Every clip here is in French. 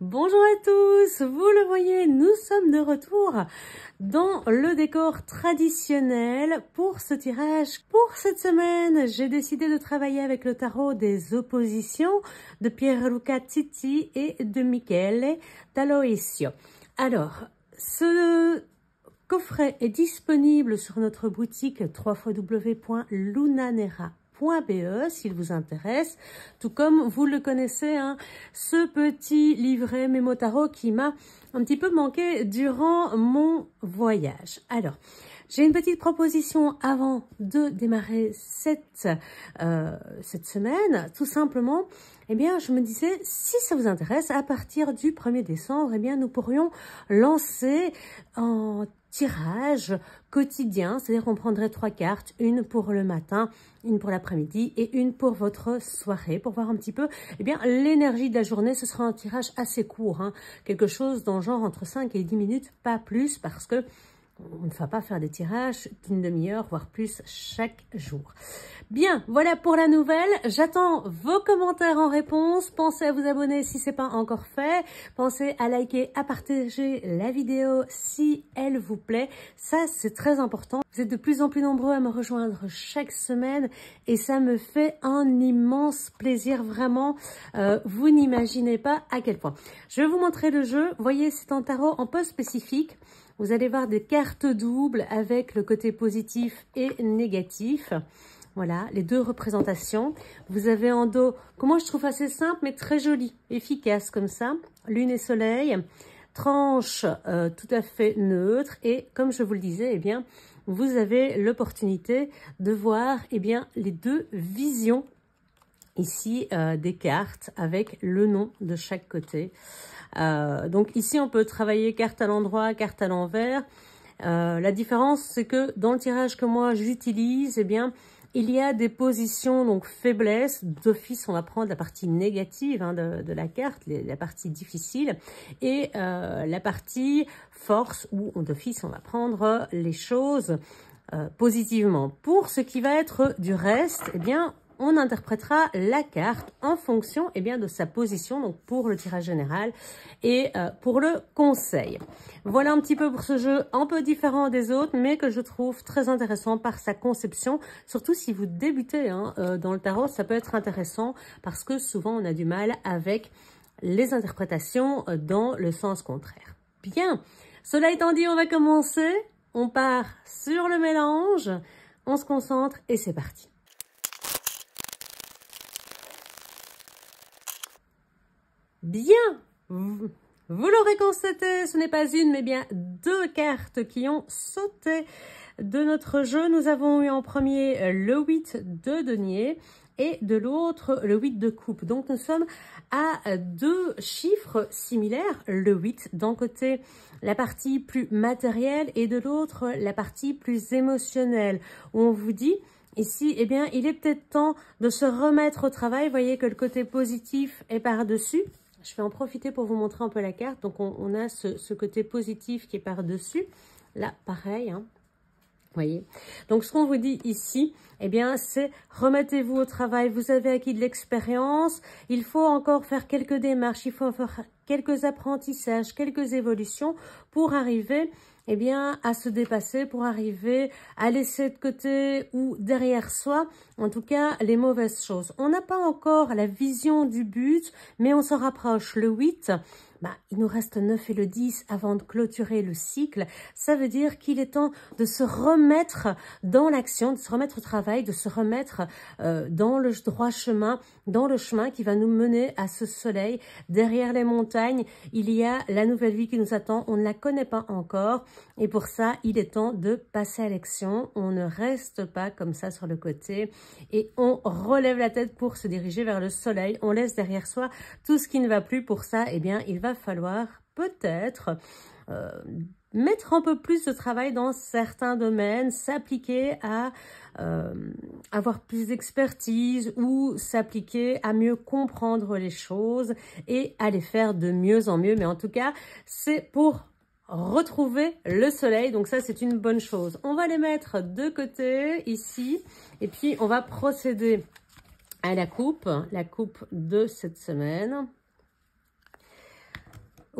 Bonjour à tous, vous le voyez, nous sommes de retour dans le décor traditionnel pour ce tirage. Pour cette semaine, j'ai décidé de travailler avec le tarot des oppositions de Pierluca Titti et de Michele D'Aloisio. Alors, ce coffret est disponible sur notre boutique www.lunanera.be s'il vous intéresse, tout comme vous le connaissez, hein, ce petit livret Mémo Tarot qui m'a un petit peu manqué durant mon voyage. Alors, j'ai une petite proposition avant de démarrer cette semaine. Tout simplement, eh bien, je me disais, si ça vous intéresse, à partir du 1er décembre, eh bien, nous pourrions lancer en tirage quotidien, c'est-à-dire qu'on prendrait 3 cartes, une pour le matin, une pour l'après-midi et une pour votre soirée, pour voir un petit peu eh bien l'énergie de la journée. Ce sera un tirage assez court, hein, quelque chose dans le genre entre 5 et 10 minutes, pas plus, parce que on ne va pas faire des tirages d'une demi-heure, voire plus chaque jour. Bien, voilà pour la nouvelle. J'attends vos commentaires en réponse. Pensez à vous abonner si ce n'est pas encore fait. Pensez à liker, à partager la vidéo si elle vous plaît. Ça, c'est très important. Vous êtes de plus en plus nombreux à me rejoindre chaque semaine et ça me fait un immense plaisir, vraiment. Vous n'imaginez pas à quel point. Je vais vous montrer le jeu. Vous voyez, c'est un tarot un peu spécifique. Vous allez voir des cartes doubles avec le côté positif et négatif. Voilà, les deux représentations. Vous avez en dos, comment je trouve assez simple, mais très joli, efficace comme ça. Lune et soleil, tranche tout à fait neutre. Et comme je vous le disais, eh bien, vous avez l'opportunité de voir eh bien, les deux visions ici des cartes avec le nom de chaque côté. Donc ici, on peut travailler carte à l'endroit, carte à l'envers. La différence, c'est que dans le tirage que moi j'utilise, eh bien, il y a des positions, donc faiblesse. D'office, on va prendre la partie négative hein, de la carte, la partie difficile, et la partie force, où d'office, on va prendre les choses positivement. Pour ce qui va être du reste, eh bien, on interprétera la carte en fonction eh bien, de sa position, donc pour le tirage général et pour le conseil. Voilà un petit peu pour ce jeu un peu différent des autres, mais que je trouve très intéressant par sa conception. Surtout si vous débutez hein, dans le tarot, ça peut être intéressant parce que souvent on a du mal avec les interprétations dans le sens contraire. Bien, cela étant dit, on va commencer. On part sur le mélange, on se concentre et c'est parti. Bien, vous l'aurez constaté, ce n'est pas une, mais bien 2 cartes qui ont sauté de notre jeu. Nous avons eu en premier le 8 de denier et de l'autre le 8 de coupe. Donc nous sommes à 2 chiffres similaires. Le 8 d'un côté la partie plus matérielle et de l'autre la partie plus émotionnelle. Où on vous dit... Ici, eh bien, il est peut-être temps de se remettre au travail. Vous voyez que le côté positif est par-dessus. Je vais en profiter pour vous montrer un peu la carte. Donc, on a ce côté positif qui est par-dessus. Là, pareil, hein. Vous voyez. Donc, ce qu'on vous dit ici, eh bien, c'est remettez-vous au travail. Vous avez acquis de l'expérience. Il faut encore faire quelques démarches. Il faut faire quelques apprentissages, quelques évolutions pour arriver... eh bien, à se dépasser, pour arriver à laisser de côté ou derrière soi, en tout cas, les mauvaises choses. On n'a pas encore la vision du but, mais on se rapproche. Le 8, il nous reste 9 et le 10 avant de clôturer le cycle. Ça veut dire qu'il est temps de se remettre dans l'action, de se remettre au travail, de se remettre dans le droit chemin, dans le chemin qui va nous mener à ce soleil. Derrière les montagnes, il y a la nouvelle vie qui nous attend. On ne la connaît pas encore. Et pour ça, il est temps de passer à l'action. On ne reste pas comme ça sur le côté et on relève la tête pour se diriger vers le soleil. On laisse derrière soi tout ce qui ne va plus. Pour ça, eh bien, il va falloir peut-être mettre un peu plus de travail dans certains domaines, s'appliquer à avoir plus d'expertise ou s'appliquer à mieux comprendre les choses et à les faire de mieux en mieux. Mais en tout cas, c'est pour retrouver le soleil. Donc ça, c'est une bonne chose. On va les mettre de côté ici et puis on va procéder à la coupe de cette semaine.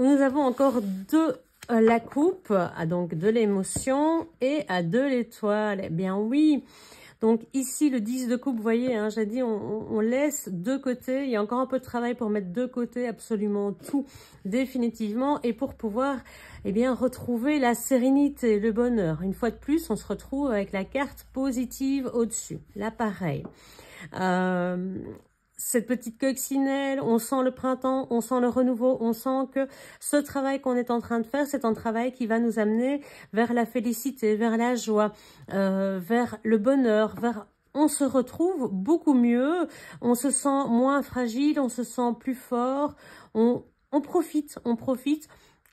où nous avons encore de la coupe, donc de l'émotion et à de l'étoile. Eh bien oui. Donc ici, le 10 de coupe, vous voyez, hein, j'ai dit, on laisse de côté. Il y a encore un peu de travail pour mettre de côté absolument tout, définitivement. Et pour pouvoir, eh bien, retrouver la sérénité, le bonheur. Une fois de plus, on se retrouve avec la carte positive au-dessus. Là, pareil. Cette petite coccinelle, on sent le printemps, on sent le renouveau, on sent que ce travail qu'on est en train de faire, c'est un travail qui va nous amener vers la félicité, vers la joie, vers le bonheur, vers... On se retrouve beaucoup mieux, on se sent moins fragile, on se sent plus fort, on profite,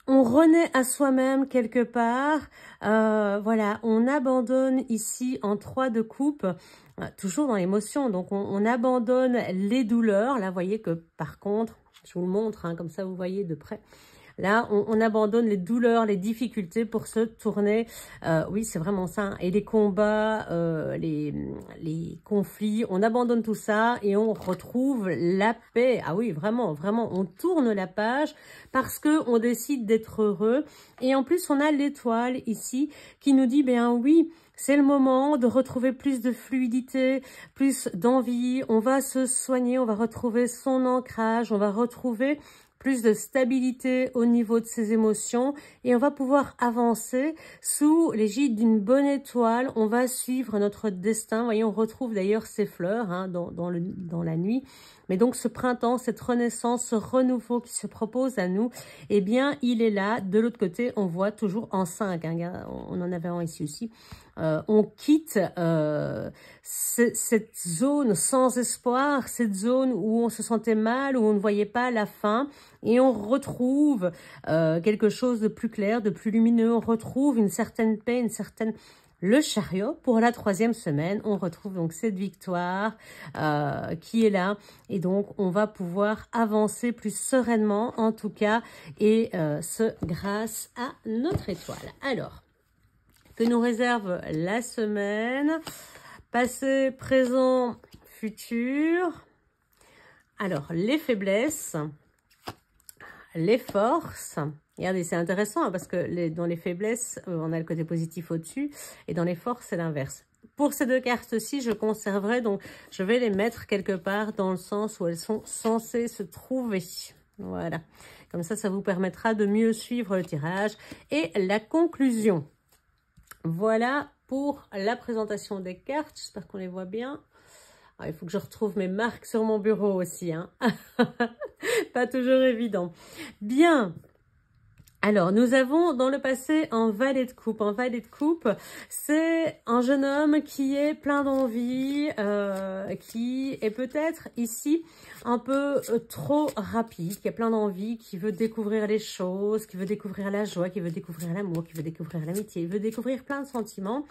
on renaît à soi-même quelque part. Voilà, on abandonne ici en 3 de coupe, toujours dans l'émotion. Donc, on abandonne les douleurs. Là, vous voyez que par contre, je vous le montre, hein, comme ça vous voyez de près. Là, on abandonne les douleurs, les difficultés pour se tourner. Oui, c'est vraiment ça. Hein. Et les combats, les conflits, on abandonne tout ça et on retrouve la paix. Ah oui, vraiment, vraiment, on tourne la page parce que on décide d'être heureux. Et en plus, on a l'étoile ici qui nous dit, ben oui, c'est le moment de retrouver plus de fluidité, plus d'envie. On va se soigner, on va retrouver son ancrage, on va retrouver plus de stabilité au niveau de ses émotions et on va pouvoir avancer sous l'égide d'une bonne étoile. On va suivre notre destin. Vous voyez, on retrouve d'ailleurs ces fleurs hein, dans la nuit. Mais donc ce printemps, cette renaissance, ce renouveau qui se propose à nous, eh bien, il est là. De l'autre côté, on voit toujours en 5. Hein, on en avait un ici aussi. On quitte cette zone sans espoir, cette zone où on se sentait mal, où on ne voyait pas la fin, et on retrouve quelque chose de plus clair, de plus lumineux, on retrouve une certaine paix, une certaine... Le chariot, pour la 3e semaine, on retrouve donc cette victoire qui est là. Et donc, on va pouvoir avancer plus sereinement, en tout cas, et ce, grâce à notre étoile. Alors, que nous réserve la semaine? Passé, présent, futur. Alors, les faiblesses, les forces... Regardez, c'est intéressant hein, parce que dans les faiblesses, on a le côté positif au-dessus et dans les forces, c'est l'inverse. Pour ces 2 cartes-ci, je conserverai, donc je vais les mettre quelque part dans le sens où elles sont censées se trouver. Voilà, comme ça vous permettra de mieux suivre le tirage et la conclusion. Voilà pour la présentation des cartes, j'espère qu'on les voit bien. Ah, il faut que je retrouve mes marques sur mon bureau aussi, hein. Pas toujours évident. Bien. Alors, nous avons dans le passé un valet de coupe. Un valet de coupe, c'est un jeune homme qui est plein d'envie, qui est peut-être ici un peu trop rapide, qui a plein d'envie, qui veut découvrir les choses, qui veut découvrir la joie, qui veut découvrir l'amour, qui veut découvrir l'amitié, il veut découvrir plein de sentiments.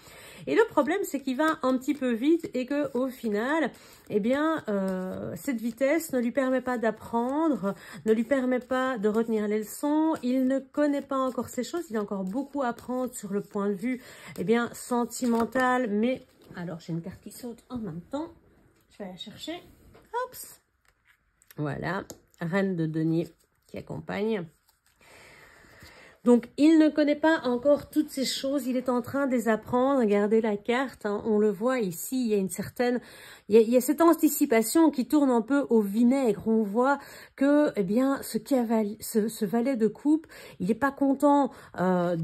Et le problème, c'est qu'il va un petit peu vite et que au final, eh bien, cette vitesse ne lui permet pas d'apprendre, ne lui permet pas de retenir les leçons. Il ne connaît pas encore ces choses, il a encore beaucoup à apprendre sur le point de vue, eh bien, sentimental. Mais, alors, j'ai une carte qui saute en même temps. Je vais la chercher. Hop. Voilà, reine de denier qui accompagne. Donc, il ne connaît pas encore toutes ces choses. Il est en train de les apprendre. Regardez la carte. Hein, on le voit ici. Il y a une certaine... Il y a cette anticipation qui tourne un peu au vinaigre. On voit que, eh bien, ce valet de coupe, il n'est pas content à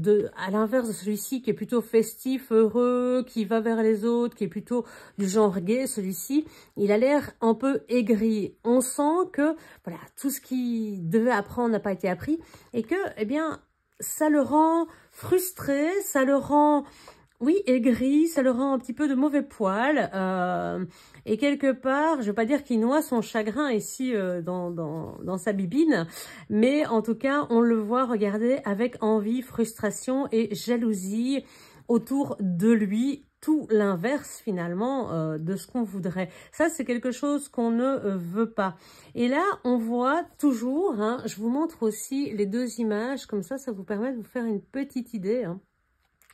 l'inverse de celui-ci qui est plutôt festif, heureux, qui va vers les autres, qui est plutôt du genre gai. Celui-ci, il a l'air un peu aigri. On sent que, voilà, tout ce qu'il devait apprendre n'a pas été appris et que, eh bien, ça le rend frustré, ça le rend, oui, aigri, ça le rend un petit peu de mauvais poil. Et quelque part, je ne vais pas dire qu'il noie son chagrin ici dans sa bibine, mais en tout cas, on le voit, regardez, avec envie, frustration et jalousie autour de lui. Tout l'inverse finalement de ce qu'on voudrait. Ça, c'est quelque chose qu'on ne veut pas. Et là, on voit toujours, hein, je vous montre aussi les 2 images, comme ça vous permet de vous faire une petite idée. Hein.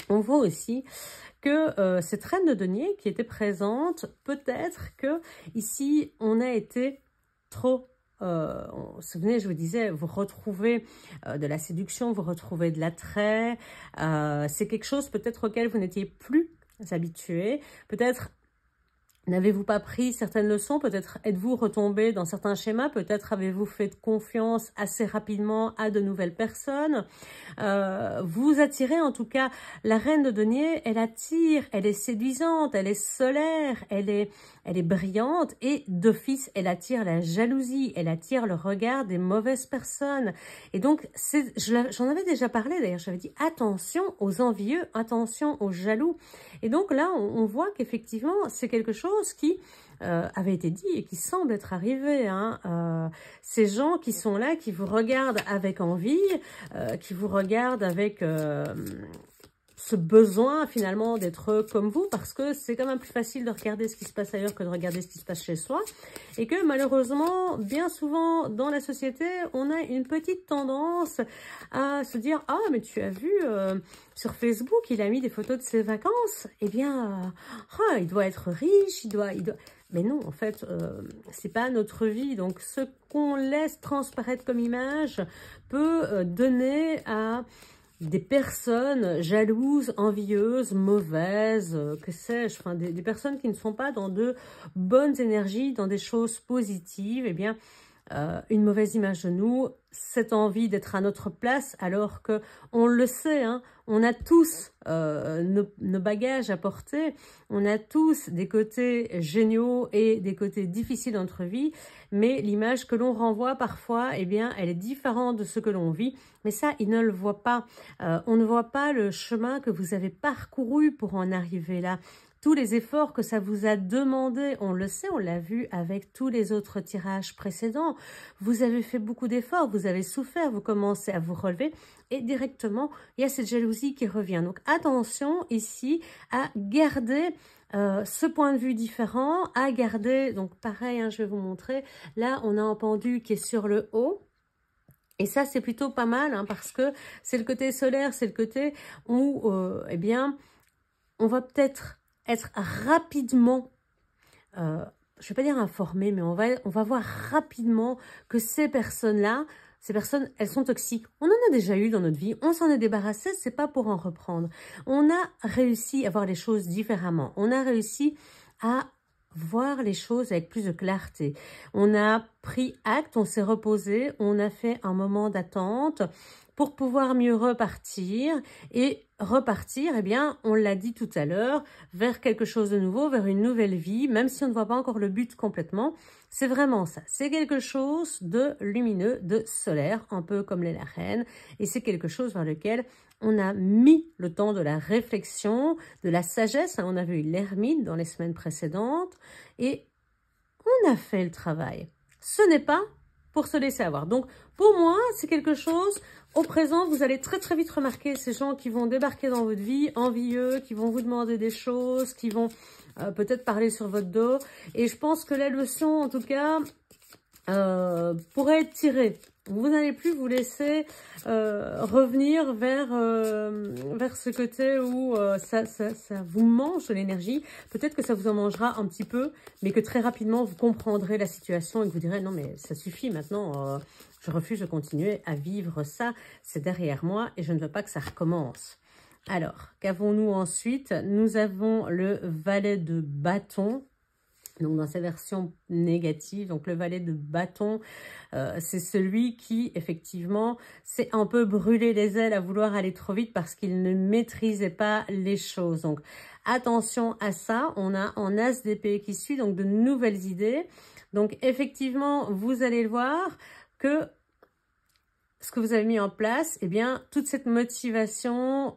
On voit aussi que cette reine de denier qui était présente, peut-être que ici, on a été trop vous vous souvenez, je vous disais, vous retrouvez de la séduction, vous retrouvez de l'attrait. C'est quelque chose peut-être auquel vous n'étiez plus habitué. Peut-être n'avez-vous pas pris certaines leçons? Peut-être êtes-vous retombé dans certains schémas? Peut-être avez-vous fait confiance assez rapidement à de nouvelles personnes? Vous attirez en tout cas la reine de denier, elle attire, elle est séduisante, elle est solaire, elle est brillante et d'office, elle attire la jalousie, elle attire le regard des mauvaises personnes. Et donc, j'en avais déjà parlé d'ailleurs, j'avais dit attention aux envieux, attention aux jaloux. Et donc là, on voit qu'effectivement, c'est quelque chose qui avait été dit et qui semble être arrivé. Hein. Ces gens qui sont là, qui vous regardent avec envie, qui vous regardent avec ce besoin finalement d'être comme vous, parce que c'est quand même plus facile de regarder ce qui se passe ailleurs que de regarder ce qui se passe chez soi, et que malheureusement, bien souvent dans la société, on a une petite tendance à se dire « Ah, mais tu as vu, sur Facebook, il a mis des photos de ses vacances, eh bien, il doit être riche, il doit... » Mais non, en fait, c'est pas notre vie. Donc, ce qu'on laisse transparaître comme image peut donner à des personnes jalouses, envieuses, mauvaises, que sais-je, enfin des personnes qui ne sont pas dans de bonnes énergies, dans des choses positives, eh bien, une mauvaise image de nous, cette envie d'être à notre place, alors que on le sait, hein, on a tous nos bagages à porter, on a tous des côtés géniaux et des côtés difficiles dans notre vie, mais l'image que l'on renvoie parfois, eh bien, elle est différente de ce que l'on vit, mais ça, ils ne le voient pas. On ne voit pas le chemin que vous avez parcouru pour en arriver là. Tous les efforts que ça vous a demandé, on le sait, on l'a vu avec tous les autres tirages précédents. Vous avez fait beaucoup d'efforts, vous avez souffert, vous commencez à vous relever et directement, il y a cette jalousie qui revient. Donc attention ici à garder ce point de vue différent, à garder, donc pareil, hein, je vais vous montrer, là on a un pendu qui est sur le haut. Et ça, c'est plutôt pas mal, hein, parce que c'est le côté solaire, c'est le côté où, eh bien, on va peut-être être rapidement, je ne vais pas dire informé, mais on va voir rapidement que ces personnes-là, elles sont toxiques. On en a déjà eu dans notre vie, on s'en est débarrassé, c'est pas pour en reprendre. On a réussi à voir les choses différemment. On a réussi à voir les choses avec plus de clarté. On a pris acte, on s'est reposé, on a fait un moment d'attente pour pouvoir mieux repartir. Et repartir, eh bien, on l'a dit tout à l'heure, vers quelque chose de nouveau, vers une nouvelle vie, même si on ne voit pas encore le but complètement. C'est vraiment ça. C'est quelque chose de lumineux, de solaire, un peu comme les reines. Et c'est quelque chose vers lequel on a mis le temps de la réflexion, de la sagesse. On a vu l'ermite dans les semaines précédentes. Et on a fait le travail. Ce n'est pas pour se laisser avoir. Donc, pour moi, c'est quelque chose... Au présent, vous allez très très vite remarquer ces gens qui vont débarquer dans votre vie, envieux, qui vont vous demander des choses, qui vont peut-être parler sur votre dos. Et je pense que la leçon, en tout cas, pourrait être tirée. Vous n'allez plus vous laisser revenir vers ce côté où ça vous mange de l'énergie. Peut-être que ça vous en mangera un petit peu, mais que très rapidement, vous comprendrez la situation et que vous direz « Non, mais ça suffit maintenant, je refuse de continuer à vivre ça, c'est derrière moi et je ne veux pas que ça recommence. » Alors, qu'avons-nous ensuite? Nous avons le valet de bâton. Donc, dans sa version négative, donc le valet de bâton, c'est celui qui, effectivement, s'est un peu brûlé les ailes à vouloir aller trop vite parce qu'il ne maîtrisait pas les choses. Donc, attention à ça. On a un as d'épée qui suit, donc de nouvelles idées. Donc, effectivement, vous allez le voir que ce que vous avez mis en place, eh bien, toute cette motivation...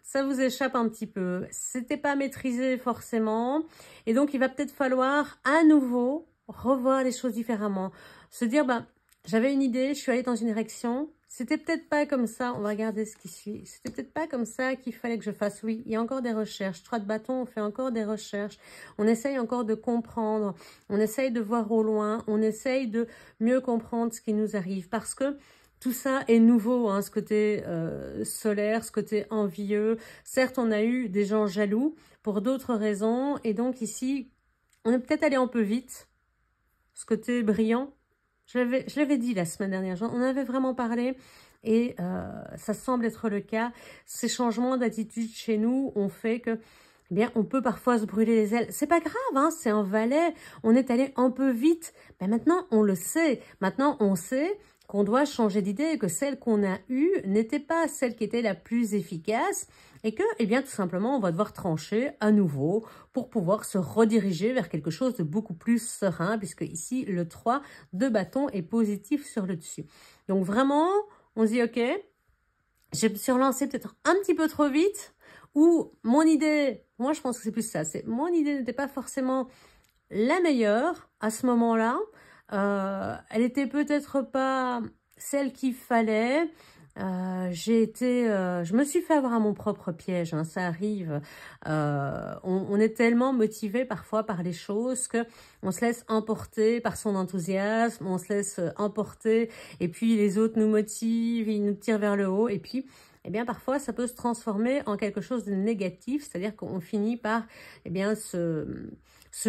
ça vous échappe un petit peu. C'était pas maîtrisé forcément. Et donc, il va peut-être falloir à nouveau revoir les choses différemment. Se dire, ben, j'avais une idée, je suis allée dans une direction. C'était peut-être pas comme ça. On va regarder ce qui suit. C'était peut-être pas comme ça qu'il fallait que je fasse. Oui, il y a encore des recherches. 3 de bâton, on fait encore des recherches. On essaye encore de comprendre. On essaye de voir au loin. On essaye de mieux comprendre ce qui nous arrive. Parce que tout ça est nouveau, hein, ce côté solaire, ce côté envieux. Certes, on a eu des gens jaloux pour d'autres raisons. Et donc ici, on est peut-être allé un peu vite. Ce côté brillant, Je l'avais dit la semaine dernière, on en avait vraiment parlé et ça semble être le cas. Ces changements d'attitude chez nous ont fait que, eh bien, on peut parfois se brûler les ailes. C'est pas grave, hein, c'est un valet, on est allé un peu vite. Ben maintenant, on le sait. Maintenant, on sait qu'on doit changer d'idée et que celle qu'on a eue n'était pas celle qui était la plus efficace et que, eh bien, tout simplement, on va devoir trancher à nouveau pour pouvoir se rediriger vers quelque chose de beaucoup plus serein puisque ici, le 3 de bâton est positif sur le dessus. Donc vraiment, on se dit, ok, je me suis relancée peut-être un petit peu trop vite ou mon idée, moi je pense que c'est plus ça, c'est mon idée n'était pas forcément la meilleure à ce moment-là. Elle était peut-être pas celle qu'il fallait. Je me suis fait avoir à mon propre piège, hein, ça arrive. On est tellement motivé parfois par les choses que on se laisse emporter par son enthousiasme, on se laisse emporter et puis les autres nous motivent, ils nous tirent vers le haut et puis eh bien, parfois, ça peut se transformer en quelque chose de négatif, c'est-à-dire qu'on finit par, eh bien, se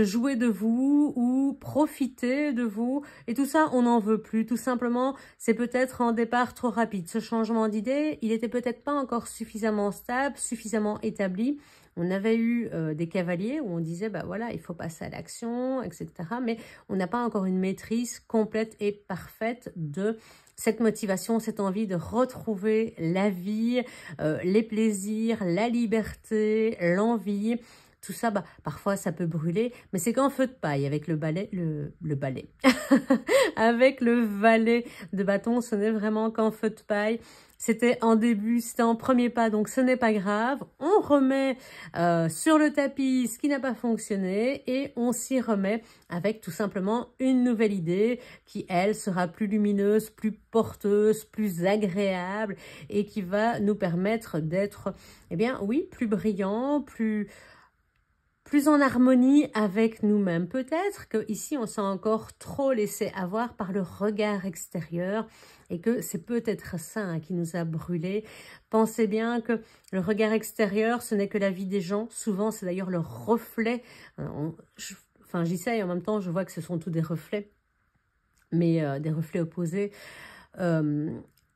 jouer de vous ou profiter de vous. Et tout ça, on n'en veut plus. Tout simplement, c'est peut-être un départ trop rapide. Ce changement d'idée, il n'était peut-être pas encore suffisamment stable, suffisamment établi. On avait eu des cavaliers où on disait, bah voilà, il faut passer à l'action, etc. Mais on n'a pas encore une maîtrise complète et parfaite de cette motivation, cette envie de retrouver la vie, les plaisirs, la liberté, l'envie. Tout ça, bah, parfois, ça peut brûler, mais c'est qu'en feu de paille avec le balai, le balai. Avec le valet de bâton, ce n'est vraiment qu'en feu de paille. C'était en début, c'était en premier pas, donc ce n'est pas grave. On remet sur le tapis ce qui n'a pas fonctionné et on s'y remet avec tout simplement une nouvelle idée qui, elle, sera plus lumineuse, plus porteuse, plus agréable et qui va nous permettre d'être, eh bien, oui, plus brillant, plus en harmonie avec nous-mêmes. Peut-être qu'ici, on s'est encore trop laissé avoir par le regard extérieur et que c'est peut-être ça hein, qui nous a brûlés. Pensez bien que le regard extérieur, ce n'est que la vie des gens. Souvent, c'est d'ailleurs le reflet. Enfin, j'y sais et en même temps, je vois que ce sont tous des reflets, mais des reflets opposés.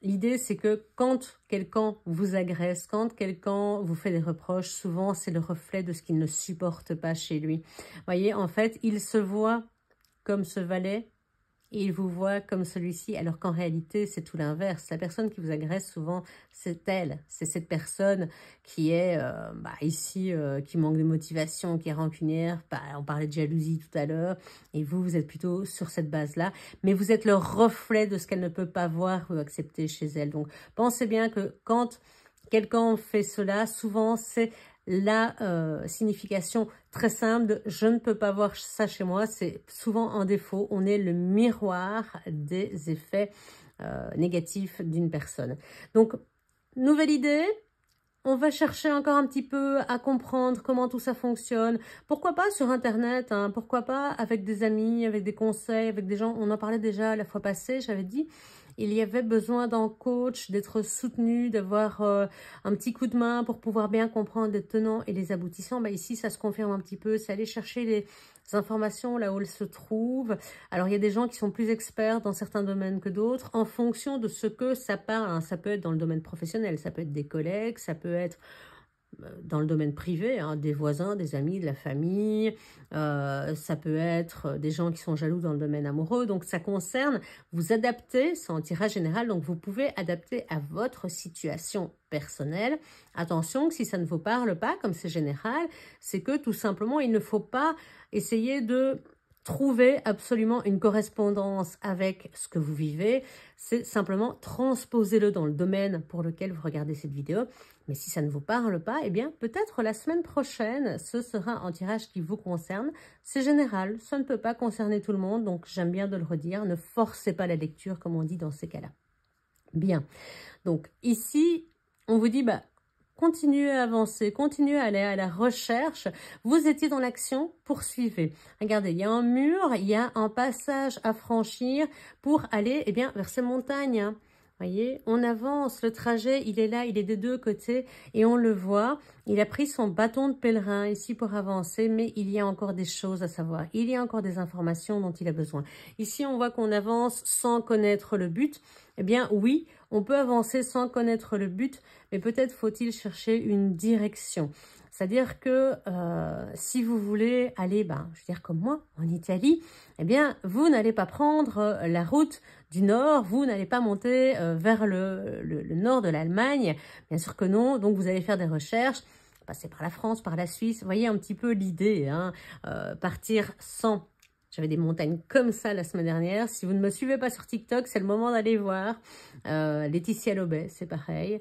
L'idée, c'est que quand quelqu'un vous agresse, quand quelqu'un vous fait des reproches, souvent, c'est le reflet de ce qu'il ne supporte pas chez lui. Vous voyez, en fait, il se voit comme ce valet et il vous voit comme celui-ci, alors qu'en réalité, c'est tout l'inverse. La personne qui vous agresse, souvent, c'est elle. C'est cette personne qui est, ici, qui manque de motivation, qui est rancunière. On parlait de jalousie tout à l'heure. Et vous, vous êtes plutôt sur cette base-là. Mais vous êtes le reflet de ce qu'elle ne peut pas voir ou accepter chez elle. Donc, pensez bien que quand quelqu'un fait cela, souvent, c'est la signification très simple de « je ne peux pas voir ça chez moi », c'est souvent un défaut. On est le miroir des effets négatifs d'une personne. Donc, nouvelle idée, on va chercher encore un petit peu à comprendre comment tout ça fonctionne. Pourquoi pas sur Internet, hein, pourquoi pas avec des amis, avec des conseils, avec des gens. On en parlait déjà la fois passée, j'avais dit. Il y avait besoin d'un coach, d'être soutenu, d'avoir un petit coup de main pour pouvoir bien comprendre les tenants et les aboutissants. Ici, ça se confirme un petit peu. C'est aller chercher les informations là où elles se trouvent. Alors, il y a des gens qui sont plus experts dans certains domaines que d'autres en fonction de ce que ça parle. Hein. Ça peut être dans le domaine professionnel, ça peut être des collègues, ça peut être dans le domaine privé, hein, des voisins, des amis, de la famille, ça peut être des gens qui sont jaloux dans le domaine amoureux, donc ça concerne, vous adaptez, c'est en tirage général, donc vous pouvez adapter à votre situation personnelle. Attention que si ça ne vous parle pas, comme c'est général, c'est que tout simplement, il ne faut pas essayer de trouver absolument une correspondance avec ce que vous vivez, c'est simplement transposer-le dans le domaine pour lequel vous regardez cette vidéo. Mais si ça ne vous parle pas, eh bien, peut-être la semaine prochaine, ce sera un tirage qui vous concerne. C'est général, ça ne peut pas concerner tout le monde, donc j'aime bien de le redire. Ne forcez pas la lecture, comme on dit dans ces cas-là. Bien, donc ici, on vous dit, continuez à avancer, continuez à aller à la recherche. Vous étiez dans l'action, poursuivez. Regardez, il y a un mur, il y a un passage à franchir pour aller vers ces montagnes. Hein. Voyez, on avance, le trajet, il est là, il est des deux côtés et on le voit. Il a pris son bâton de pèlerin ici pour avancer, mais il y a encore des choses à savoir. Il y a encore des informations dont il a besoin. Ici, on voit qu'on avance sans connaître le but. Eh bien, oui, on peut avancer sans connaître le but, mais peut-être faut-il chercher une direction. C'est-à-dire que si vous voulez aller, je veux dire comme moi, en Italie, eh bien, vous n'allez pas prendre la route du nord, vous n'allez pas monter vers le nord de l'Allemagne, bien sûr que non, donc vous allez faire des recherches, passer par la France, par la Suisse, vous voyez un petit peu l'idée, hein, partir sans... J'avais des montagnes comme ça la semaine dernière. Si vous ne me suivez pas sur TikTok, c'est le moment d'aller voir. Laetitia Lobet, c'est pareil.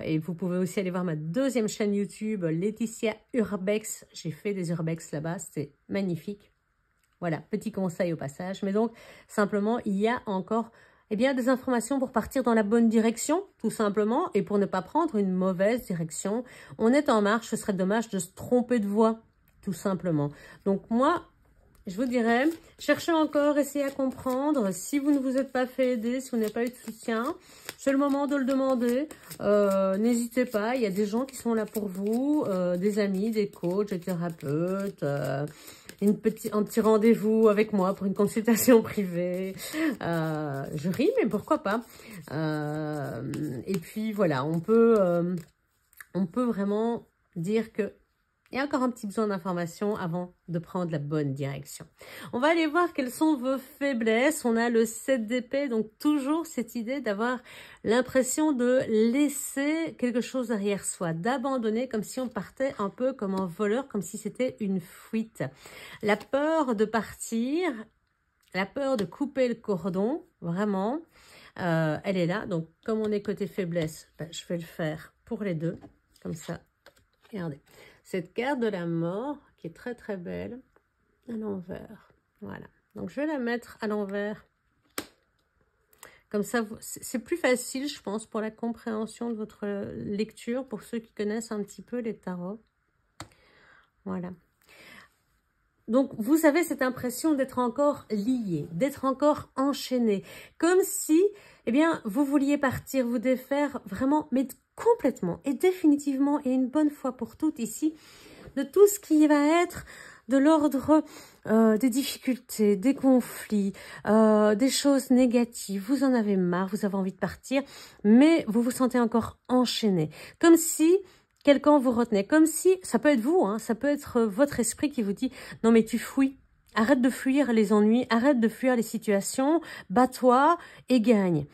Et vous pouvez aussi aller voir ma deuxième chaîne YouTube, Laetitia Urbex. J'ai fait des Urbex là-bas, c'est magnifique. Voilà, petit conseil au passage. Mais donc, simplement, il y a encore des informations pour partir dans la bonne direction, tout simplement, et pour ne pas prendre une mauvaise direction. On est en marche, ce serait dommage de se tromper de voie, tout simplement. Donc moi... Je vous dirais, cherchez encore, essayez à comprendre. Si vous ne vous êtes pas fait aider, si vous n'avez pas eu de soutien, c'est le moment de le demander. N'hésitez pas, il y a des gens qui sont là pour vous, des amis, des coachs, des thérapeutes, un petit rendez-vous avec moi pour une consultation privée. Je ris, mais pourquoi pas. Et puis voilà, on peut vraiment dire que il y a encore un petit besoin d'information avant de prendre la bonne direction. On va aller voir quelles sont vos faiblesses. On a le 7 d'épée, donc toujours cette idée d'avoir l'impression de laisser quelque chose derrière soi, d'abandonner comme si on partait un peu comme un voleur, comme si c'était une fuite. La peur de partir, la peur de couper le cordon, vraiment, elle est là. Donc, comme on est côté faiblesse, je vais le faire pour les deux, comme ça. Regardez. Cette carte de la mort, qui est très très belle, à l'envers. Voilà. Donc, je vais la mettre à l'envers. Comme ça, c'est plus facile, je pense, pour la compréhension de votre lecture, pour ceux qui connaissent un petit peu les tarots. Voilà. Donc, vous avez cette impression d'être encore lié, d'être encore enchaîné. Comme si, vous vouliez partir, vous défaire vraiment, mais complètement et définitivement et une bonne fois pour toutes ici, de tout ce qui va être de l'ordre des difficultés, des conflits, des choses négatives. Vous en avez marre, vous avez envie de partir, mais vous vous sentez encore enchaîné. Comme si quelqu'un vous retenait, comme si, ça peut être vous, hein, ça peut être votre esprit qui vous dit « Non mais tu fuis, arrête de fuir les ennuis, arrête de fuir les situations, bats-toi et gagne ».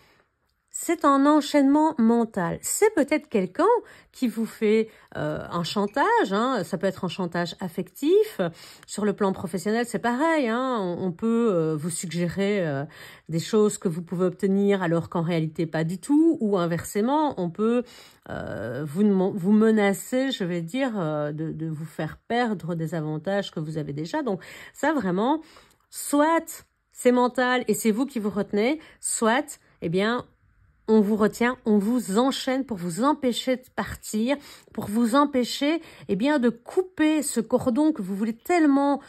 C'est un enchaînement mental. C'est peut-être quelqu'un qui vous fait un chantage, hein. Ça peut être un chantage affectif. Sur le plan professionnel, c'est pareil, hein. On peut vous suggérer des choses que vous pouvez obtenir alors qu'en réalité pas du tout. Ou inversement, on peut vous menacer, je vais dire, de vous faire perdre des avantages que vous avez déjà. Donc ça vraiment, soit c'est mental et c'est vous qui vous retenez, soit, on vous retient, on vous enchaîne pour vous empêcher de partir, pour vous empêcher de couper ce cordon que vous voulez tellement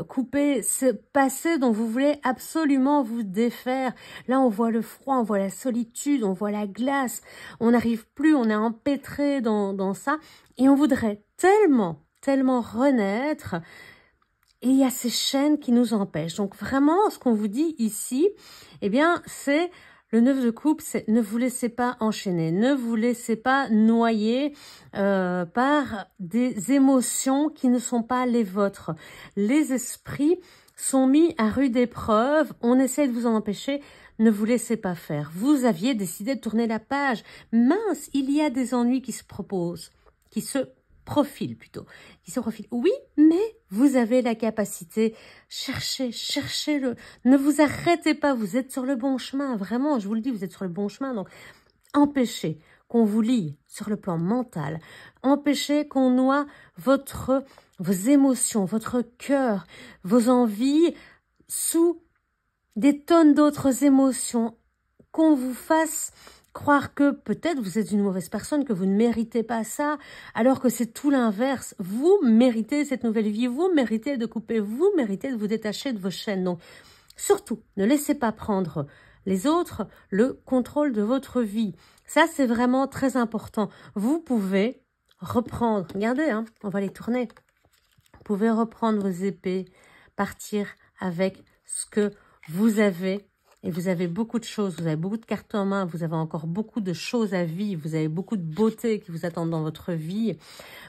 couper, ce passé dont vous voulez absolument vous défaire. Là, on voit le froid, on voit la solitude, on voit la glace, on n'arrive plus, on est empêtré dans ça et on voudrait tellement renaître. Et il y a ces chaînes qui nous empêchent. Donc vraiment, ce qu'on vous dit ici, c'est... Le 9 de coupe, c'est ne vous laissez pas enchaîner, ne vous laissez pas noyer par des émotions qui ne sont pas les vôtres. Les esprits sont mis à rude épreuve, on essaie de vous en empêcher, ne vous laissez pas faire. Vous aviez décidé de tourner la page. Mince, il y a des ennuis qui se proposent, qui se profilent plutôt, Oui, mais vous avez la capacité, cherchez-le, ne vous arrêtez pas, vous êtes sur le bon chemin, vraiment, je vous le dis, vous êtes sur le bon chemin, donc empêchez qu'on vous lie sur le plan mental, empêchez qu'on noie vos émotions, votre cœur, vos envies sous des tonnes d'autres émotions, qu'on vous fasse croire que peut-être vous êtes une mauvaise personne, que vous ne méritez pas ça, alors que c'est tout l'inverse. Vous méritez cette nouvelle vie, vous méritez de couper, vous méritez de vous détacher de vos chaînes. Donc, surtout, ne laissez pas prendre les autres le contrôle de votre vie. Ça, c'est vraiment très important. Vous pouvez reprendre, regardez, hein, on va les tourner. Vous pouvez reprendre vos épées, partir avec ce que vous avez. Et vous avez beaucoup de choses, vous avez beaucoup de cartes en main, vous avez encore beaucoup de choses à vivre, vous avez beaucoup de beauté qui vous attendent dans votre vie.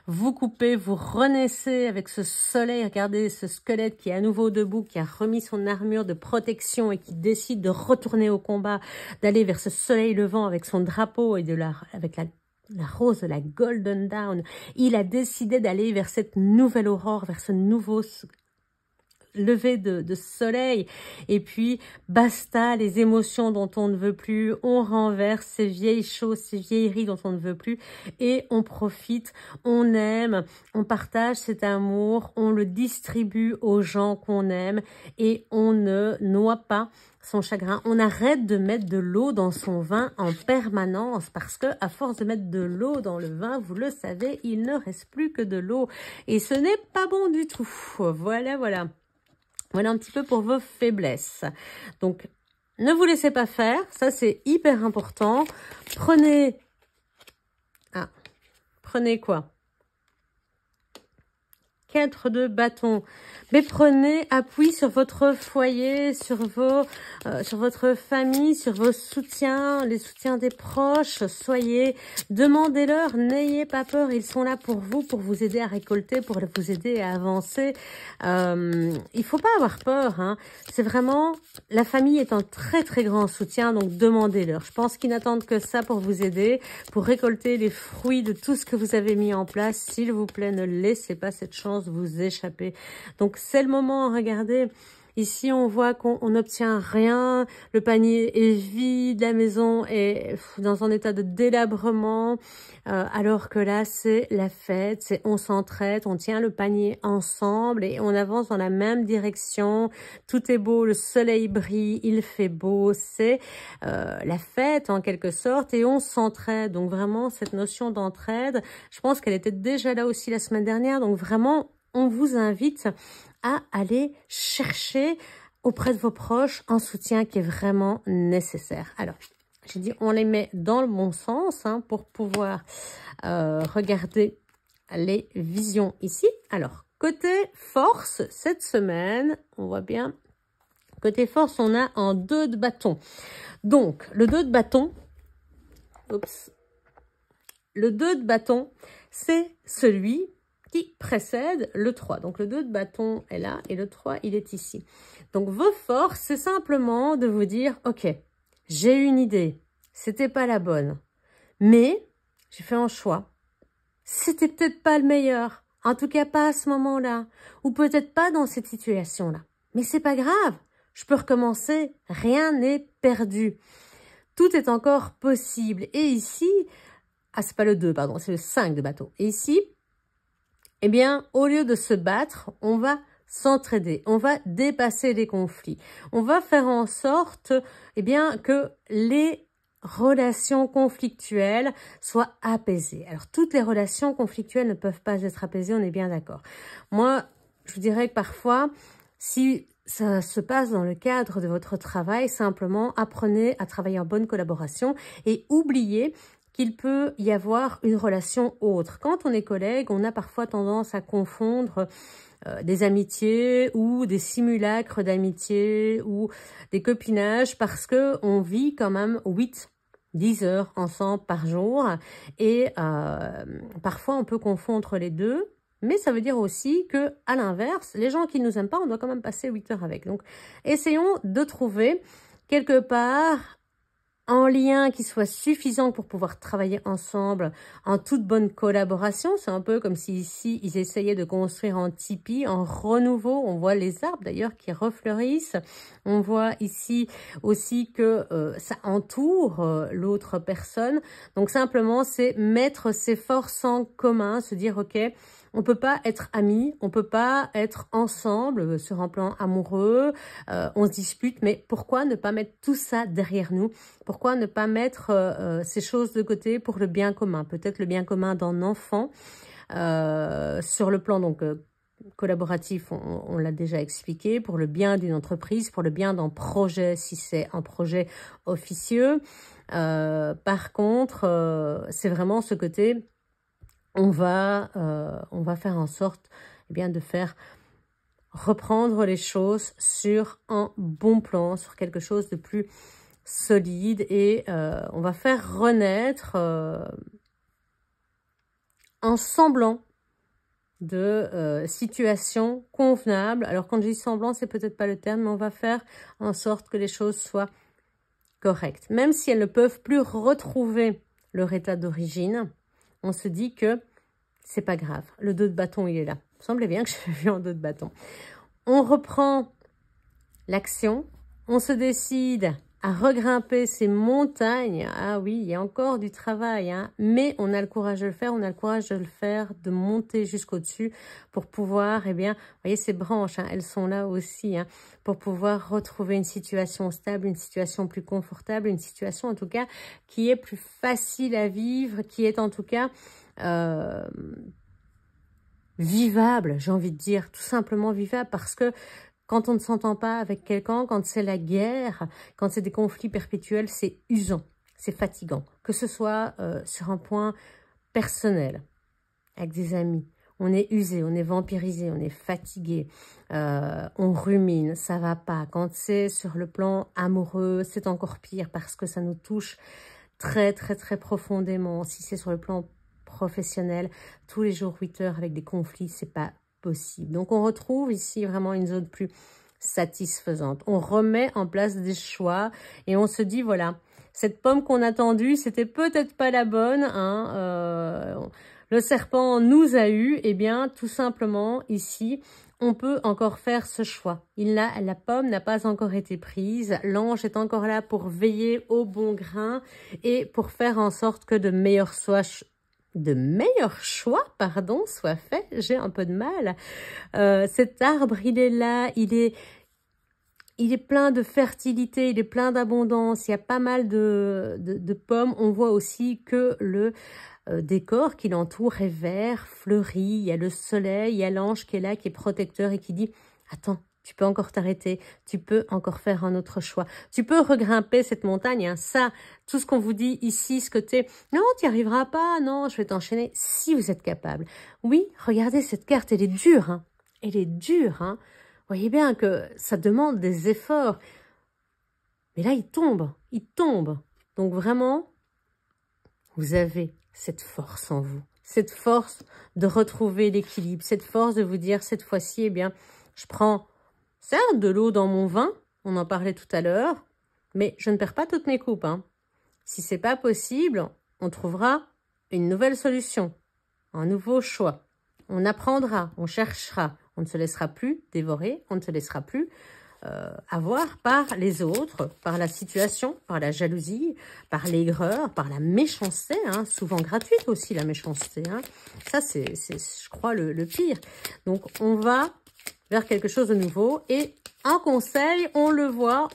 Vous coupez, vous renaissez avec ce soleil, regardez ce squelette qui est à nouveau debout, qui a remis son armure de protection et qui décide de retourner au combat, d'aller vers ce soleil levant avec son drapeau et avec la rose de la Golden Dawn. Il a décidé d'aller vers cette nouvelle aurore, vers ce nouveau lever de soleil. Et puis, basta les émotions dont on ne veut plus. On renverse ces vieilles choses, ces vieilleries dont on ne veut plus. Et on profite, on aime, on partage cet amour, on le distribue aux gens qu'on aime et on ne noie pas son chagrin. On arrête de mettre de l'eau dans son vin en permanence parce que à force de mettre de l'eau dans le vin, vous le savez, il ne reste plus que de l'eau et ce n'est pas bon du tout. Voilà, voilà. Voilà un petit peu pour vos faiblesses. Donc, ne vous laissez pas faire. Ça, c'est hyper important. Prenez... Ah, prenez quoi? 4 de bâton. Mais prenez appui sur votre foyer, sur votre famille, sur vos soutiens, les soutiens des proches. Demandez-leur, n'ayez pas peur. Ils sont là pour vous aider à récolter, pour vous aider à avancer. Il faut pas avoir peur, hein. C'est vraiment, la famille est un très très grand soutien, donc demandez-leur. Je pense qu'ils n'attendent que ça pour vous aider, pour récolter les fruits de tout ce que vous avez mis en place. S'il vous plaît, ne laissez pas cette chance vous échapper. Donc c'est le moment, regardez, ici on voit qu'on n'obtient rien, le panier est vide, la maison est dans un état de délabrement, alors que là c'est la fête, c'est on s'entraide, on tient le panier ensemble et on avance dans la même direction, tout est beau, le soleil brille, il fait beau, c'est la fête en quelque sorte et on s'entraide. Donc vraiment cette notion d'entraide, je pense qu'elle était déjà là aussi la semaine dernière, donc vraiment on vous invite à aller chercher auprès de vos proches un soutien qui est vraiment nécessaire. Alors, j'ai dit on les met dans le bon sens, hein, pour pouvoir regarder les visions ici. Alors, côté force, cette semaine, on voit bien, côté force, on a un 2 de bâton. Donc, le 2 de bâton, le 2 de bâton, c'est celui qui précède le 3. Donc, le 2 de bâton est là et le 3, il est ici. Donc, vos forces, c'est simplement de vous dire, ok, j'ai une idée, c'était pas la bonne, mais j'ai fait un choix. C'était peut-être pas le meilleur, en tout cas pas à ce moment-là, ou peut-être pas dans cette situation-là. Mais c'est pas grave, je peux recommencer, rien n'est perdu. Tout est encore possible. Et ici, ah, c'est pas le 2, pardon, c'est le 5 de bâton. Et ici, eh bien, au lieu de se battre, on va s'entraider, on va dépasser les conflits. On va faire en sorte, eh bien, que les relations conflictuelles soient apaisées. Alors, toutes les relations conflictuelles ne peuvent pas être apaisées, on est bien d'accord. Moi, je vous dirais que parfois, si ça se passe dans le cadre de votre travail, simplement apprenez à travailler en bonne collaboration et oubliez qu'il peut y avoir une relation autre. Quand on est collègue, on a parfois tendance à confondre des amitiés ou des simulacres d'amitié ou des copinages parce que on vit quand même 8-10 heures ensemble par jour et parfois on peut confondre les deux. Mais ça veut dire aussi que, à l'inverse, les gens qui ne nous aiment pas, on doit quand même passer 8 heures avec. Donc, essayons de trouver quelque part un lien qui soit suffisant pour pouvoir travailler ensemble en toute bonne collaboration. C'est un peu comme si ici, ils essayaient de construire un tipi, un renouveau. On voit les arbres d'ailleurs qui refleurissent. On voit ici aussi que ça entoure l'autre personne. Donc simplement, c'est mettre ses forces en commun, se dire, ok, on peut pas être amis, on peut pas être ensemble sur un plan amoureux, on se dispute, mais pourquoi ne pas mettre tout ça derrière nous? Pourquoi ne pas mettre ces choses de côté pour le bien commun? Peut-être le bien commun d'un enfant, sur le plan donc collaboratif, on l'a déjà expliqué, pour le bien d'une entreprise, pour le bien d'un projet, si c'est un projet officieux. Par contre, c'est vraiment ce côté, on va faire en sorte eh bien, de faire reprendre les choses sur un bon plan, sur quelque chose de plus solide, et on va faire renaître un semblant de situation convenable. Alors quand je dis semblant, c'est peut-être pas le terme, mais on va faire en sorte que les choses soient correctes. Même si elles ne peuvent plus retrouver leur état d'origine, on se dit que c'est pas grave. Le dos de bâton, il est là. Il me semblait bien que j'avais vu un dos de bâton. On reprend l'action, on se décide à regrimper ces montagnes. Ah oui, il y a encore du travail, hein, mais on a le courage de le faire, on a le courage de le faire, de monter jusqu'au-dessus pour pouvoir, eh bien, vous voyez ces branches, hein, elles sont là aussi, hein, pour pouvoir retrouver une situation stable, une situation plus confortable, une situation en tout cas qui est plus facile à vivre, qui est en tout cas vivable, j'ai envie de dire, tout simplement vivable, parce que quand on ne s'entend pas avec quelqu'un, quand c'est la guerre, quand c'est des conflits perpétuels, c'est usant, c'est fatigant. Que ce soit sur un point personnel, avec des amis, on est usé, on est vampirisé, on est fatigué, on rumine, ça va pas. Quand c'est sur le plan amoureux, c'est encore pire parce que ça nous touche très, très, très profondément. Si c'est sur le plan professionnel, tous les jours 8 heures avec des conflits, c'est pas possible. Donc on retrouve ici vraiment une zone plus satisfaisante. On remet en place des choix et on se dit voilà, cette pomme qu'on a tendue, c'était peut-être pas la bonne, hein, le serpent nous a eu, et bien tout simplement ici on peut encore faire ce choix. La pomme n'a pas encore été prise, l'ange est encore là pour veiller au bon grain et pour faire en sorte que de meilleurs choix, soient faits. J'ai un peu de mal. Cet arbre, il est là, il est plein de fertilité, il est plein d'abondance, il y a pas mal de pommes. On voit aussi que le décor qui l'entoure est vert, fleuri, il y a le soleil, il y a l'ange qui est là, qui est protecteur et qui dit « Attends, tu peux encore t'arrêter, tu peux encore faire un autre choix. Tu peux regrimper cette montagne, hein, ça, tout ce qu'on vous dit ici, ce côté « Non, tu n'y arriveras pas, non, je vais t'enchaîner. » Si vous êtes capable. Oui, regardez cette carte, elle est dure, hein. Elle est dure, hein. Vous voyez bien que ça demande des efforts. Mais là, il tombe, il tombe. Donc vraiment, vous avez cette force en vous, cette force de retrouver l'équilibre, cette force de vous dire cette fois-ci, eh bien, je prends certes de l'eau dans mon vin, on en parlait tout à l'heure, mais je ne perds pas toutes mes coupes, hein. Si c'est pas possible, on trouvera une nouvelle solution, un nouveau choix. On apprendra, on cherchera, on ne se laissera plus dévorer, on ne se laissera plus avoir par les autres, par la situation, par la jalousie, par l'aigreur, par la méchanceté, hein, souvent gratuite aussi la méchanceté. Hein. Ça, c'est, je crois, le pire. Donc, on va vers quelque chose de nouveau. Et un conseil, on le voit,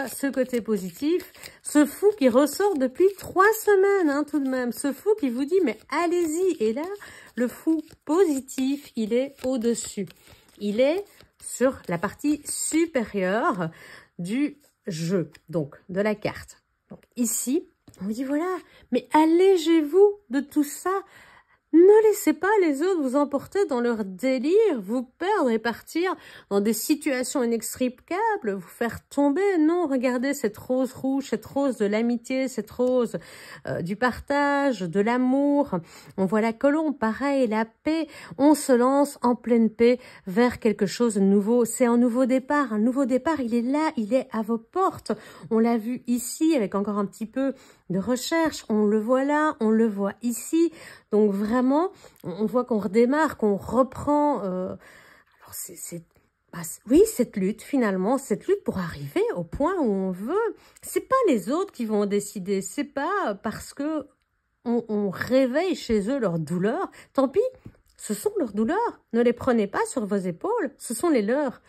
ce côté positif, ce fou qui ressort depuis 3 semaines, hein, tout de même. Ce fou qui vous dit, mais allez-y. Et là, le fou positif, il est au-dessus. Il est sur la partie supérieure du jeu, donc de la carte. Donc ici, on vous dit voilà, mais allégez-vous de tout ça. Ne laissez pas les autres vous emporter dans leur délire, vous perdre et partir dans des situations inextricables, vous faire tomber. Non, regardez cette rose rouge, cette rose de l'amitié, cette rose du partage, de l'amour. On voit la colombe, pareil, la paix. On se lance en pleine paix vers quelque chose de nouveau. C'est un nouveau départ. Un nouveau départ, il est là, il est à vos portes. On l'a vu ici avec encore un petit peu de recherche. On le voit là, on le voit ici. Donc vraiment, on voit qu'on redémarre, qu'on reprend. Alors oui, cette lutte finalement, cette lutte pour arriver au point où on veut. C'est pas les autres qui vont décider. C'est pas parce que on réveille chez eux leur douleur. Tant pis, ce sont leurs douleurs. Ne les prenez pas sur vos épaules. Ce sont les leurs.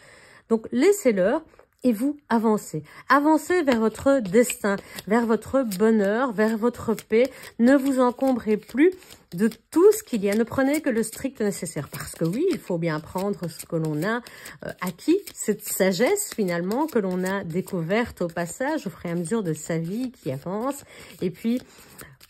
Donc laissez-leur. et vous avancez. Avancez vers votre destin, vers votre bonheur, vers votre paix. Ne vous encombrez plus de tout ce qu'il y a. Ne prenez que le strict nécessaire. Parce que oui, il faut bien prendre ce que l'on a acquis, cette sagesse finalement que l'on a découverte au passage, au fur et à mesure de sa vie qui avance. Et puis,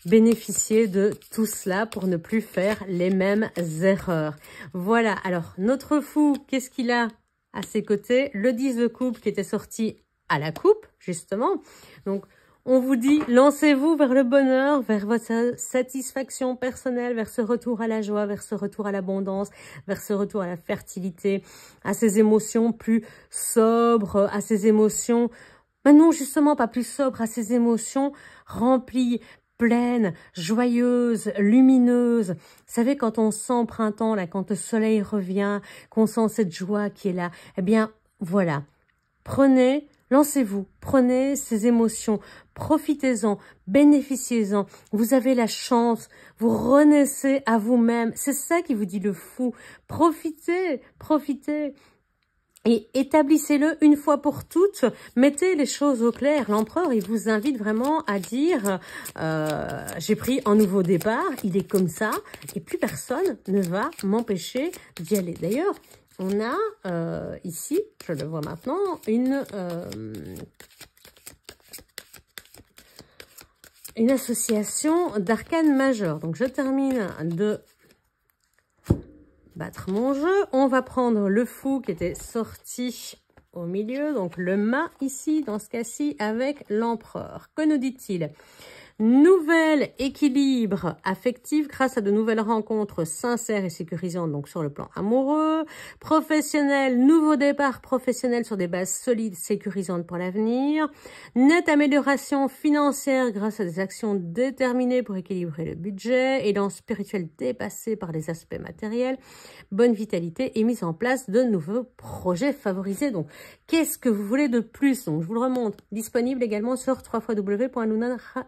bénéficier de tout cela pour ne plus faire les mêmes erreurs. Voilà, alors notre fou, qu'est-ce qu'il a à ses côtés? Le 10 de coupe qui était sorti à la coupe, justement. Donc, on vous dit, lancez-vous vers le bonheur, vers votre satisfaction personnelle, vers ce retour à la joie, vers ce retour à l'abondance, vers ce retour à la fertilité, à ces émotions plus sobres, à ces émotions, mais non, justement, pas plus sobres, à ces émotions remplies, pleine, joyeuse, lumineuse. Vous savez, quand on sent printemps, là, quand le soleil revient, qu'on sent cette joie qui est là, eh bien, voilà. Prenez, lancez-vous, prenez ces émotions, profitez-en, bénéficiez-en. Vous avez la chance, vous renaissez à vous-même. C'est ça qui vous dit le fou. Profitez, profitez. Et établissez-le une fois pour toutes, mettez les choses au clair. L'empereur, il vous invite vraiment à dire j'ai pris un nouveau départ, il est comme ça, et plus personne ne va m'empêcher d'y aller. D'ailleurs, on a ici, je le vois maintenant, une association d'arcanes majeures. Donc, je termine de battre mon jeu. On va prendre le fou qui était sorti au milieu, donc le mât ici, dans ce cas-ci, avec l'empereur. Que nous dit-il? Nouvel équilibre affectif grâce à de nouvelles rencontres sincères et sécurisantes, donc sur le plan amoureux. Professionnel, nouveau départ professionnel sur des bases solides, sécurisantes pour l'avenir. Nette amélioration financière grâce à des actions déterminées pour équilibrer le budget. Élan spirituel dépassé par les aspects matériels. Bonne vitalité et mise en place de nouveaux projets favorisés. Donc, qu'est-ce que vous voulez de plus? Donc, je vous le remonte. Disponible également sur www.lunanera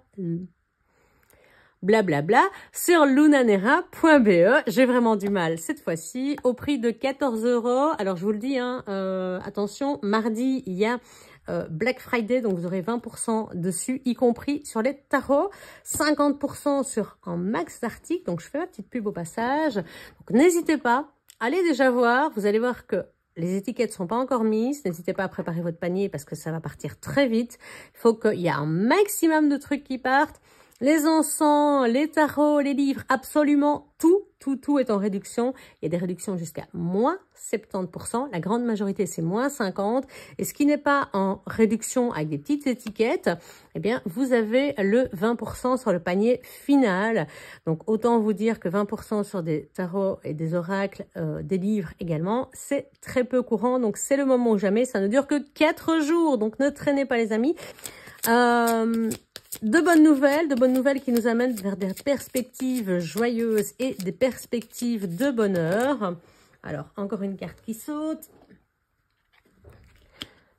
blablabla sur lunanera.be. J'ai vraiment du mal cette fois-ci au prix de 14 €. Alors je vous le dis, hein, attention, mardi il y a Black Friday, donc vous aurez 20% dessus, y compris sur les tarots, 50% sur un max d'articles. Donc je fais ma petite pub au passage. Donc n'hésitez pas, allez déjà voir, vous allez voir que les étiquettes sont pas encore mises. N'hésitez pas à préparer votre panier parce que ça va partir très vite. Il faut qu'il y ait un maximum de trucs qui partent. Les encens, les tarots, les livres, absolument tout est en réduction. Il y a des réductions jusqu'à moins 70%. La grande majorité, c'est moins 50%. Et ce qui n'est pas en réduction avec des petites étiquettes, eh bien, vous avez le 20% sur le panier final. Donc, autant vous dire que 20% sur des tarots et des oracles, des livres également, c'est très peu courant. Donc, c'est le moment ou jamais. Ça ne dure que 4 jours. Donc, ne traînez pas les amis. De bonnes nouvelles qui nous amènent vers des perspectives joyeuses et des perspectives de bonheur. Alors, encore une carte qui saute.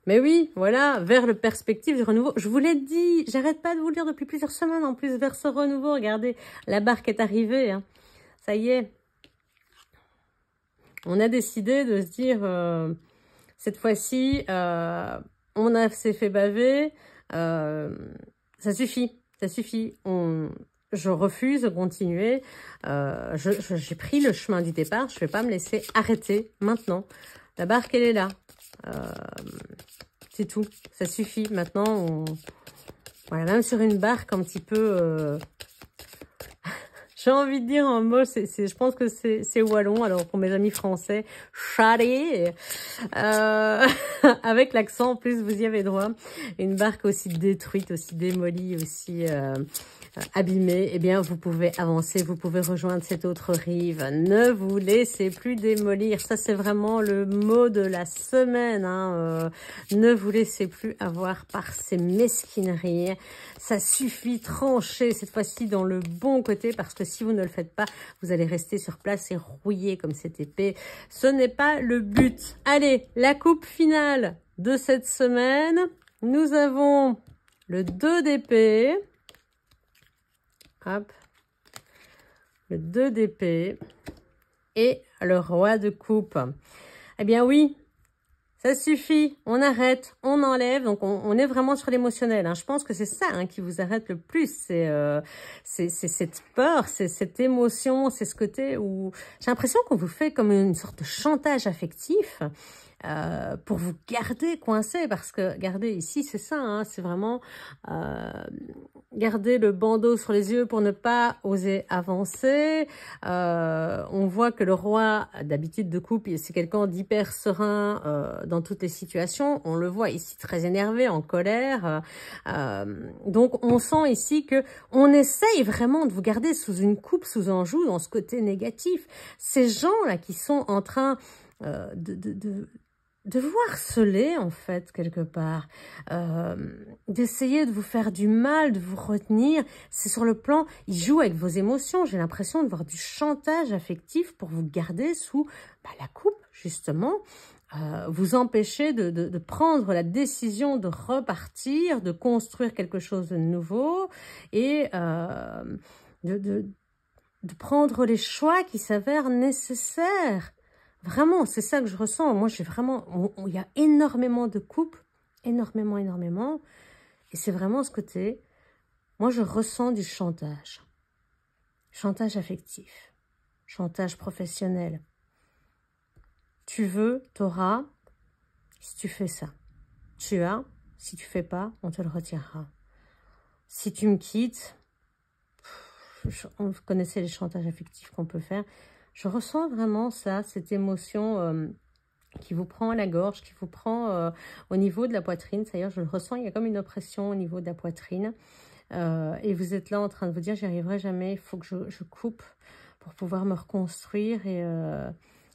Mais oui, voilà, vers le perspective du renouveau. Je vous l'ai dit, j'arrête pas de vous le dire depuis plusieurs semaines. En plus, vers ce renouveau, regardez, la barque est arrivée. Hein. Ça y est. On a décidé de se dire, cette fois-ci, on s'est fait baver. Ça suffit, ça suffit. Je refuse de continuer. J'ai pris le chemin du départ. Je ne vais pas me laisser arrêter maintenant. La barque, elle est là. C'est tout. Ça suffit. Maintenant, voilà, même sur une barque un petit peu... J'ai envie de dire un mot, je pense que c'est wallon, alors pour mes amis français, charé, avec l'accent, en plus vous y avez droit. Une barque aussi détruite, aussi démolie, aussi abîmée, eh bien vous pouvez avancer, vous pouvez rejoindre cette autre rive. Ne vous laissez plus démolir, ça c'est vraiment le mot de la semaine. Hein. Ne vous laissez plus avoir par ces mesquineries. Ça suffit, tranchez cette fois-ci dans le bon côté, parce que si vous ne le faites pas, vous allez rester sur place et rouiller comme cette épée. Ce n'est pas le but. Allez, la coupe finale de cette semaine. Nous avons le 2 d'épée. Hop. Le 2 d'épée. Et le roi de coupe. Eh bien oui, Ça suffit, on arrête, on enlève. Donc, on est vraiment sur l'émotionnel. Hein. Je pense que c'est ça hein, qui vous arrête le plus. C'est cette peur, c'est cette émotion, c'est ce côté où j'ai l'impression qu'on vous fait comme une sorte de chantage affectif pour vous garder coincé. Parce que, regardez, ici, c'est ça. Hein, c'est vraiment garder le bandeau sur les yeux pour ne pas oser avancer. On voit que le roi, d'habitude de coupe, c'est quelqu'un d'hyper serein dans toutes les situations. On le voit ici très énervé, en colère. Donc, on sent ici que on essaye vraiment de vous garder sous une coupe, sous un joug, dans ce côté négatif. Ces gens-là qui sont en train de vous harceler, en fait, quelque part, d'essayer de vous faire du mal, de vous retenir, c'est sur le plan, ils jouent avec vos émotions, j'ai l'impression de voir du chantage affectif pour vous garder sous la coupe, justement, vous empêcher de prendre la décision de repartir, de construire quelque chose de nouveau, et de prendre les choix qui s'avèrent nécessaires. Vraiment, c'est ça que je ressens. Moi, j'ai vraiment... Il y a énormément de couples, énormément. Et c'est vraiment ce côté... Moi, je ressens du chantage. Chantage affectif. Chantage professionnel. Tu veux, t'auras, si tu fais ça. Tu as, si tu fais pas, on te le retirera. Si tu me quittes... On connaissait les chantages affectifs qu'on peut faire. Je ressens vraiment ça, cette émotion qui vous prend à la gorge, qui vous prend au niveau de la poitrine. D'ailleurs, je le ressens, il y a comme une oppression au niveau de la poitrine. Et vous êtes là en train de vous dire, j'y arriverai jamais, il faut que je coupe pour pouvoir me reconstruire. Et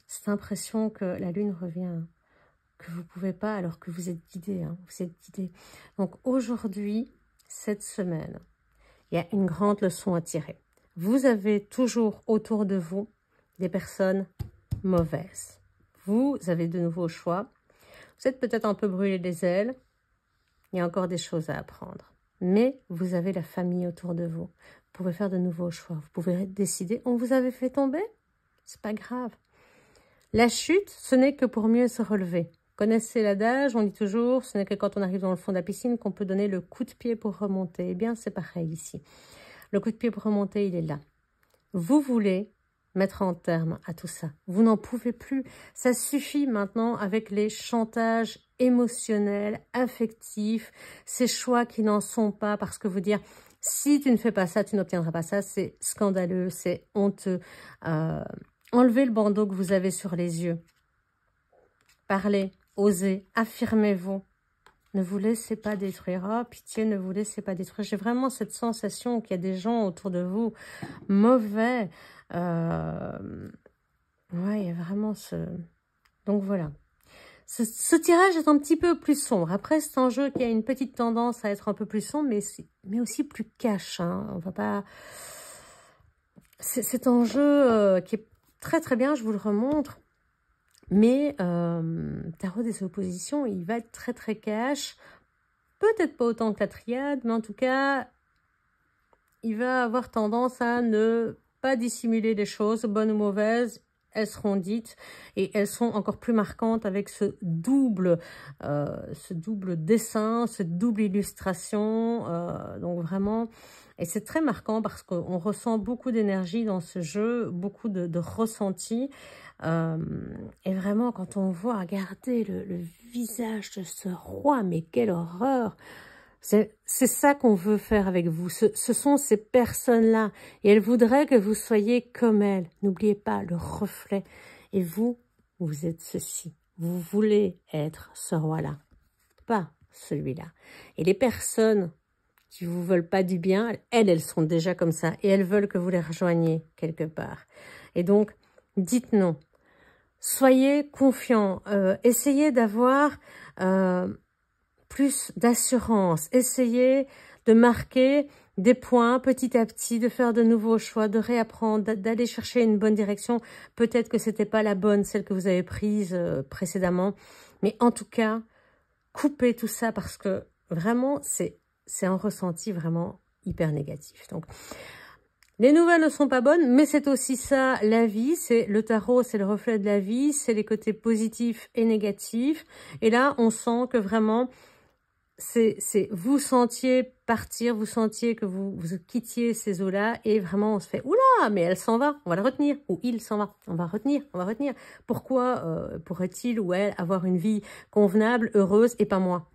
cette impression que la lune revient, que vous ne pouvez pas alors que vous êtes guidé. Hein, vous êtes guidé. Donc aujourd'hui, cette semaine, il y a une grande leçon à tirer. Vous avez toujours autour de vous des personnes mauvaises. Vous avez de nouveaux choix. Vous êtes peut-être un peu brûlé des ailes. Il y a encore des choses à apprendre. Mais vous avez la famille autour de vous. Vous pouvez faire de nouveaux choix. Vous pouvez décider. On vous avait fait tomber? C'est pas grave. La chute, ce n'est que pour mieux se relever. Connaissez l'adage, on dit toujours, ce n'est que quand on arrive dans le fond de la piscine qu'on peut donner le coup de pied pour remonter. Eh bien, c'est pareil ici. Le coup de pied pour remonter, il est là. Vous voulez mettre un terme à tout ça. Vous n'en pouvez plus. Ça suffit maintenant avec les chantages émotionnels, affectifs, ces choix qui n'en sont pas, parce que vous dire, si tu ne fais pas ça, tu n'obtiendras pas ça, c'est scandaleux, c'est honteux. Enlevez le bandeau que vous avez sur les yeux. Parlez, osez, affirmez-vous. Ne vous laissez pas détruire. Oh, pitié, ne vous laissez pas détruire. J'ai vraiment cette sensation qu'il y a des gens autour de vous mauvais. Ouais, il y a vraiment ce... Donc voilà. Ce tirage est un petit peu plus sombre. Après, c'est un jeu qui a une petite tendance à être un peu plus sombre, mais aussi plus cash. Hein. On va pas... C'est un jeu qui est très très bien, je vous le remontre. Mais Tarot des oppositions, il va être très très cash. Peut-être pas autant que la triade, mais en tout cas, il va avoir tendance à ne pas dissimuler les choses, bonnes ou mauvaises. Elles seront dites et elles sont encore plus marquantes avec ce double dessin, cette double illustration. Donc vraiment, et c'est très marquant parce qu'on ressent beaucoup d'énergie dans ce jeu, beaucoup de ressenti. Et vraiment, quand on voit, regardez le visage de ce roi, mais quelle horreur! C'est ça qu'on veut faire avec vous. Ce sont ces personnes-là. Et elles voudraient que vous soyez comme elles. N'oubliez pas le reflet. Et vous, vous êtes ceci. Vous voulez être ce roi-là. Pas celui-là. Et les personnes qui vous veulent pas du bien, elles sont déjà comme ça. Et elles veulent que vous les rejoigniez quelque part. Et donc, dites non. Soyez confiants. Essayez d'avoir... plus d'assurance. Essayez de marquer des points petit à petit, de faire de nouveaux choix, de réapprendre, d'aller chercher une bonne direction. Peut-être que c'était pas la bonne, celle que vous avez prise précédemment. Mais en tout cas, coupez tout ça parce que vraiment, c'est un ressenti vraiment hyper négatif. Donc, Les nouvelles ne sont pas bonnes, mais c'est aussi ça, la vie. C'est le tarot, c'est le reflet de la vie, c'est les côtés positifs et négatifs. Et là, on sent que vraiment, vous sentiez partir, vous sentiez que vous quittiez ces eaux-là, et vraiment, on se fait, oula, mais elle s'en va, on va la retenir, ou il s'en va, on va retenir. Pourquoi pourrait-il ou elle avoir une vie convenable, heureuse, et pas moi?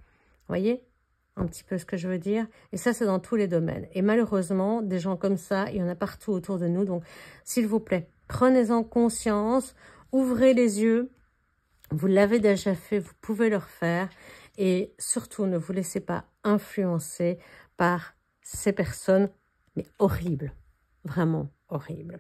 Vous voyez un petit peu ce que je veux dire? Et ça, c'est dans tous les domaines. Et malheureusement, des gens comme ça, il y en a partout autour de nous. Donc, s'il vous plaît, prenez-en conscience, ouvrez les yeux. Vous l'avez déjà fait, vous pouvez le refaire. Et surtout, ne vous laissez pas influencer par ces personnes, mais horribles. Vraiment horribles.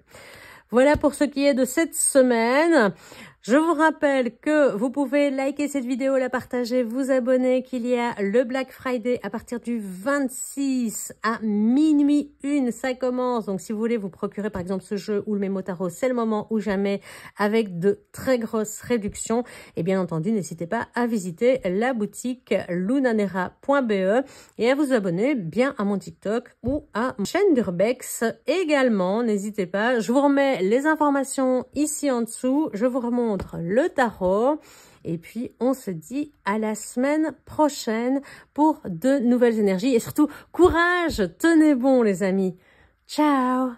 Voilà pour ce qui est de cette semaine. Je vous rappelle que vous pouvez liker cette vidéo, la partager, vous abonner, qu'il y a le Black Friday à partir du 26 à minuit 1, ça commence. Donc si vous voulez vous procurer par exemple ce jeu ou le Mémo Tarot, c'est le moment ou jamais, avec de très grosses réductions. Et bien entendu, n'hésitez pas à visiter la boutique lunanera.be et à vous abonner bien à mon TikTok ou à ma chaîne d'Urbex également. N'hésitez pas, je vous remets les informations ici en dessous, je vous remontre le tarot et puis on se dit à la semaine prochaine pour de nouvelles énergies et surtout courage, tenez bon les amis, ciao.